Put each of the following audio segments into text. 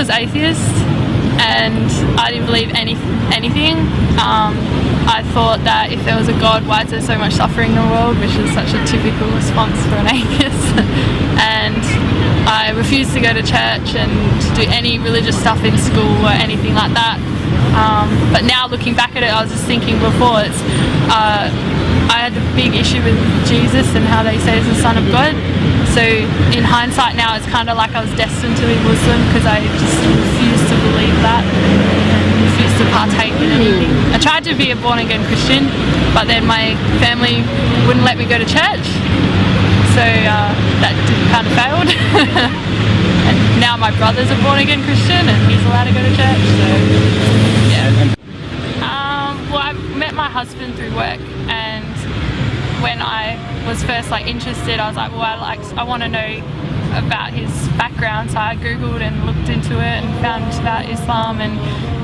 was atheist and I didn't believe anything. I thought that if there was a God, why is there so much suffering in the world, which is such a typical response for an atheist. And I refused to go to church and do any religious stuff in school or anything like that. But now looking back at it, I was just thinking before, I had a big issue with Jesus and how they say he's the Son of God. So in hindsight now, it's kind of like I was destined to be Muslim because I just refused to believe that and refused to partake in anything. I tried to be a born-again Christian, but then my family wouldn't let me go to church, so that kind of failed. And now my brother's a born-again Christian and he's allowed to go to church, so yeah. Well, I met my husband through work, and when I was first interested, I was like, well, I want to know about his background, so I googled and looked into it and found about Islam, and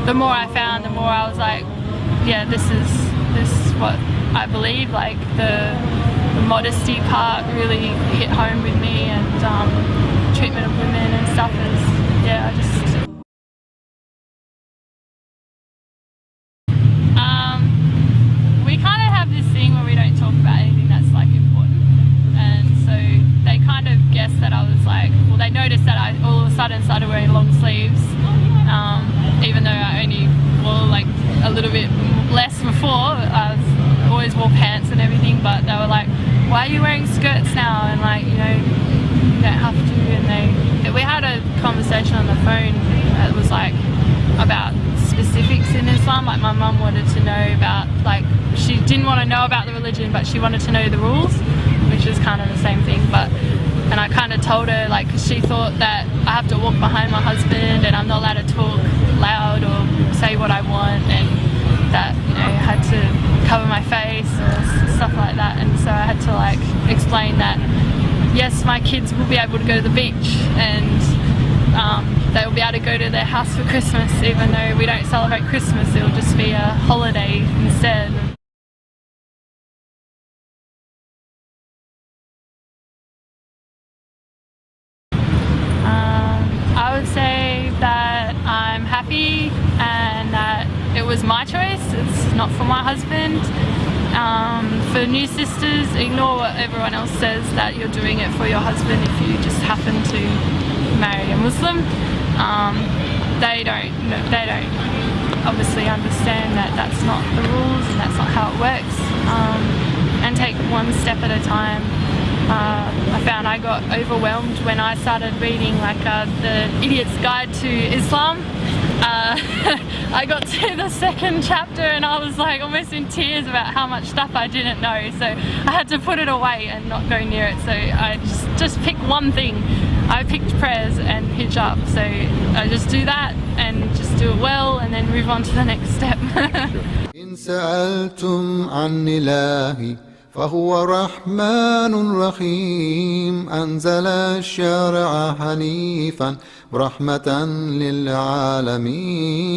the more I found, the more I was like, yeah, this is what I believe. Like the modesty part really hit home with me, and treatment of women and stuff is, yeah, I just we kind of have this thing where we don't talk about anything that's important, and so they kind of guessed that I was well, they noticed that I all of a sudden started wearing long sleeves, even though I only wore a little bit less before. I always wore pants and everything, but they were like, why are you wearing skirts now, and you don't have to. And we had a conversation on the phone that was about specifics in Islam. Like my mum wanted to know about, she didn't want to know about the religion, but she wanted to know the rules, which is kind of the same thing. And I kind of told her, because she thought that I have to walk behind my husband and I'm not allowed to talk loud or say what I want, and that I had to cover my face or stuff like that. And so I had to explain that yes, my kids will be able to go to the beach, and they will be able to go to their house for Christmas, even though we don't celebrate Christmas. It will just be a holiday instead. I would say that I'm happy and that it was my choice, it's not for my husband. For new sisters, ignore what everyone else says, that you're doing it for your husband if you just happen to marry a Muslim. They don't obviously understand that that's not the rules and that's not how it works. And take one step at a time. I found I got overwhelmed when I started reading the Idiot's Guide to Islam. I got to the second chapter and I was almost in tears about how much stuff I didn't know, so I had to put it away and not go near it. So I just picked one thing. I picked prayers and hijab, so I just do that and just do it well and then move on to the next step. إن سألتم عن إلهي فهو رحمن رحيم أنزل الشرع حنيفا رحمة للعالمين.